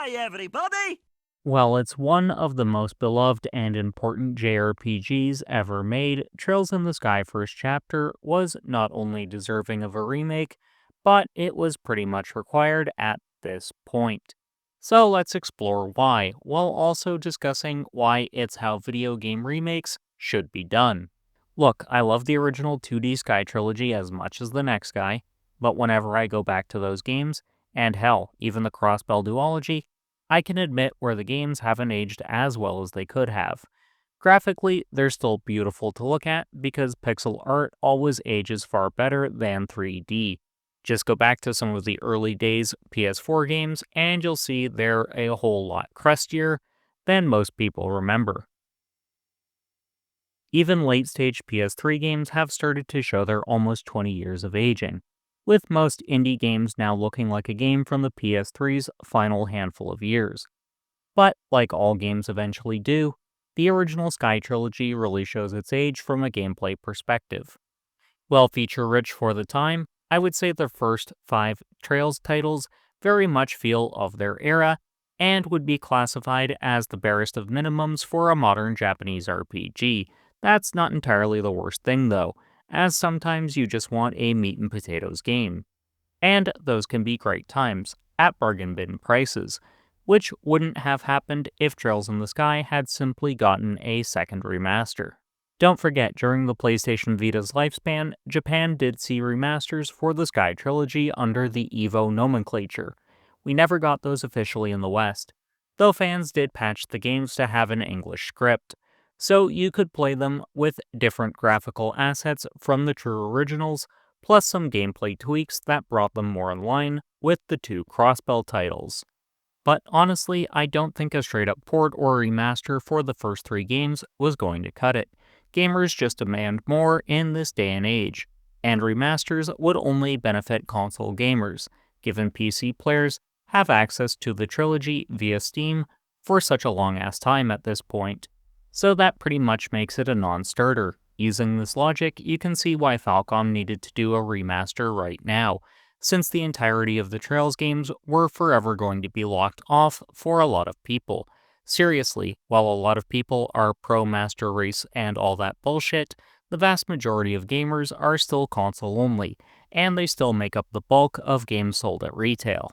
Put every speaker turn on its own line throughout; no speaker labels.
Hi, everybody!
While it's one of the most beloved and important JRPGs ever made, Trails in the Sky First Chapter was not only deserving of a remake, but it was pretty much required at this point. So let's explore why, while also discussing why it's how video game remakes should be done. Look, I love the original 2D Sky trilogy as much as the next guy, but whenever I go back to those games, and hell, even the Crossbell duology, I can admit where the games haven't aged as well as they could have. Graphically, they're still beautiful to look at because pixel art always ages far better than 3D. Just go back to some of the early days PS4 games and you'll see they're a whole lot crustier than most people remember. Even late-stage PS3 games have started to show their almost 20 years of aging, with most indie games now looking like a game from the PS3's final handful of years. But, like all games eventually do, the original Sky trilogy really shows its age from a gameplay perspective. While feature-rich for the time, I would say the first 5 Trails titles very much feel of their era and would be classified as the barest of minimums for a modern Japanese RPG. That's not entirely the worst thing though, as sometimes you just want a meat and potatoes game. And those can be great times, at bargain bin prices, which wouldn't have happened if Trails in the Sky had simply gotten a second remaster. Don't forget, during the PlayStation Vita's lifespan, Japan did see remasters for the Sky trilogy under the EVO nomenclature. We never got those officially in the West, though fans did patch the games to have an English script, so you could play them with different graphical assets from the true originals, plus some gameplay tweaks that brought them more in line with the two Crossbell titles. But honestly, I don't think a straight up port or remaster for the first 3 games was going to cut it. Gamers just demand more in this day and age, and remasters would only benefit console gamers, given PC players have access to the trilogy via Steam for such a long ass time at this point. So that pretty much makes it a non-starter. Using this logic, you can see why Falcom needed to do a remaster right now, since the entirety of the Trails games were forever going to be locked off for a lot of people. Seriously, while a lot of people are pro Master Race and all that bullshit, the vast majority of gamers are still console only, and they still make up the bulk of games sold at retail.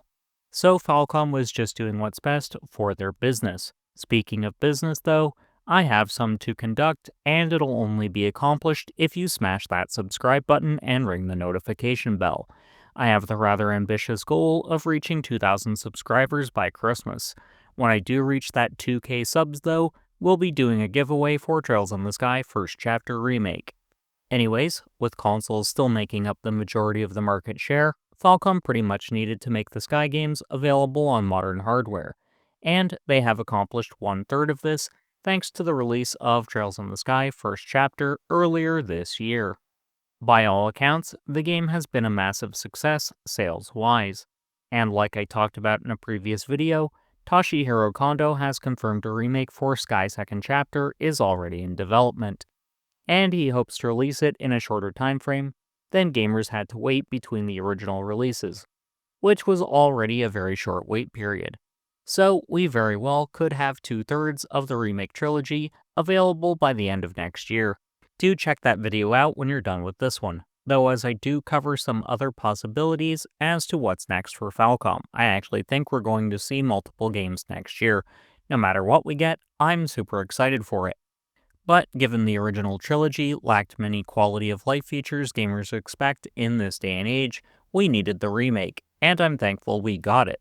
So Falcom was just doing what's best for their business. Speaking of business though, I have some to conduct, and it'll only be accomplished if you smash that subscribe button and ring the notification bell. I have the rather ambitious goal of reaching 2,000 subscribers by Christmas. When I do reach that 2K subs though, we'll be doing a giveaway for Trails in the Sky First Chapter Remake. Anyways, with consoles still making up the majority of the market share, Falcom pretty much needed to make the Sky games available on modern hardware, and they have accomplished 1/3 of this thanks to the release of Trails in the Sky First Chapter earlier this year. By all accounts, the game has been a massive success sales-wise, and like I talked about in a previous video, Toshihiro Kondo has confirmed a remake for Sky Second Chapter is already in development, and he hopes to release it in a shorter time frame than gamers had to wait between the original releases, which was already a very short wait period. So we very well could have 2/3 of the remake trilogy available by the end of next year. Do check that video out when you're done with this one, though as I do cover some other possibilities as to what's next for Falcom. I actually think we're going to see multiple games next year. No matter what we get, I'm super excited for it. But given the original trilogy lacked many quality of life features gamers expect in this day and age, we needed the remake, and I'm thankful we got it,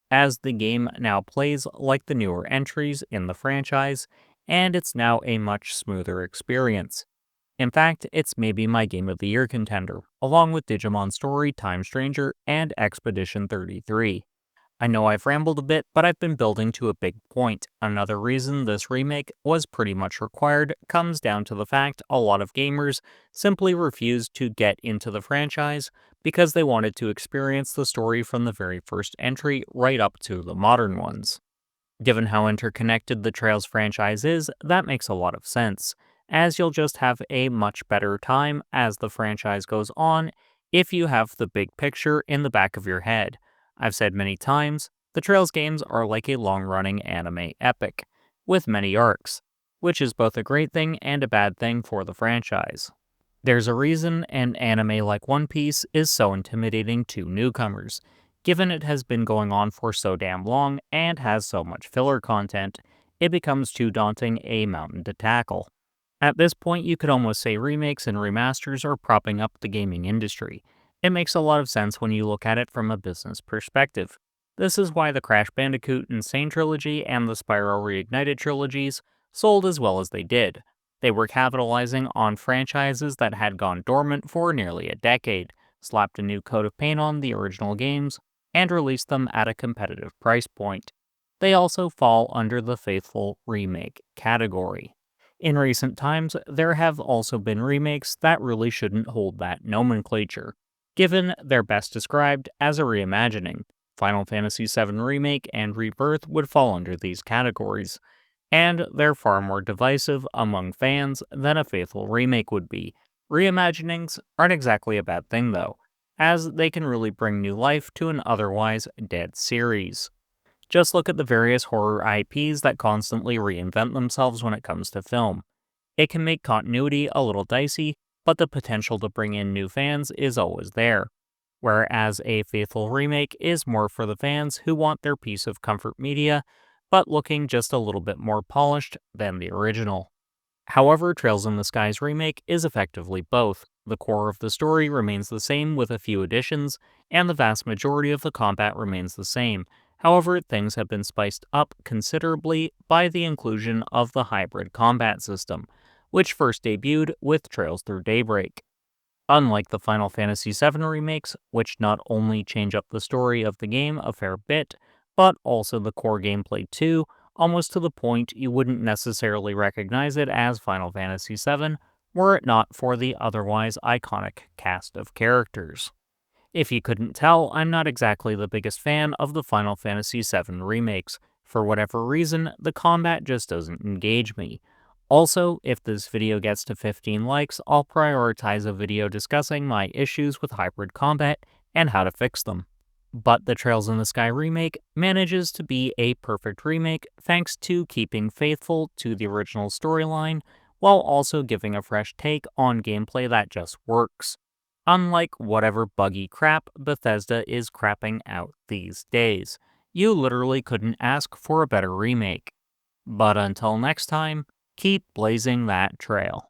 as the game now plays like the newer entries in the franchise, and it's now a much smoother experience. In fact, it's maybe my Game of the Year contender, along with Digimon Story, Time Stranger, and Expedition 33. I know I've rambled a bit, but I've been building to a big point. Another reason this remake was pretty much required comes down to the fact a lot of gamers simply refused to get into the franchise because they wanted to experience the story from the very first entry right up to the modern ones. Given how interconnected the Trails franchise is, that makes a lot of sense, as you'll just have a much better time as the franchise goes on if you have the big picture in the back of your head. I've said many times, The Trails games are like a long-running anime epic, with many arcs, which is both a great thing and a bad thing for the franchise. There's a reason an anime like One Piece is so intimidating to newcomers, given it has been going on for so damn long and has so much filler content, it becomes too daunting a mountain to tackle. At this point, you could almost say remakes and remasters are propping up the gaming industry. It makes a lot of sense when you look at it from a business perspective. This is why the Crash Bandicoot Insane trilogy and the Spyro Reignited trilogies sold as well as they did. They were capitalizing on franchises that had gone dormant for nearly a decade, slapped a new coat of paint on the original games, and released them at a competitive price point. They also fall under the faithful remake category. In recent times, there have also been remakes that really shouldn't hold that nomenclature, given they're best described as a reimagining. Final Fantasy VII Remake and Rebirth would fall under these categories, and they're far more divisive among fans than a faithful remake would be. Reimaginings aren't exactly a bad thing though, as they can really bring new life to an otherwise dead series. Just look at the various horror IPs that constantly reinvent themselves when it comes to film. It can make continuity a little dicey, but the potential to bring in new fans is always there. Whereas a faithful remake is more for the fans who want their piece of comfort media, but looking just a little bit more polished than the original. However, Trails in the Skies remake is effectively both. The core of the story remains the same with a few additions, and the vast majority of the combat remains the same. However, things have been spiced up considerably by the inclusion of the hybrid combat system, which first debuted with Trails Through Daybreak. Unlike the Final Fantasy VII remakes, which not only change up the story of the game a fair bit, but also the core gameplay too, almost to the point you wouldn't necessarily recognize it as Final Fantasy VII were it not for the otherwise iconic cast of characters. If you couldn't tell, I'm not exactly the biggest fan of the Final Fantasy VII remakes. For whatever reason, the combat just doesn't engage me. Also, if this video gets to 15 likes, I'll prioritize a video discussing my issues with hybrid combat and how to fix them. But the Trails in the Sky remake manages to be a perfect remake thanks to keeping faithful to the original storyline while also giving a fresh take on gameplay that just works. Unlike whatever buggy crap Bethesda is crapping out these days. You literally couldn't ask for a better remake. But until next time, keep blazing that trail.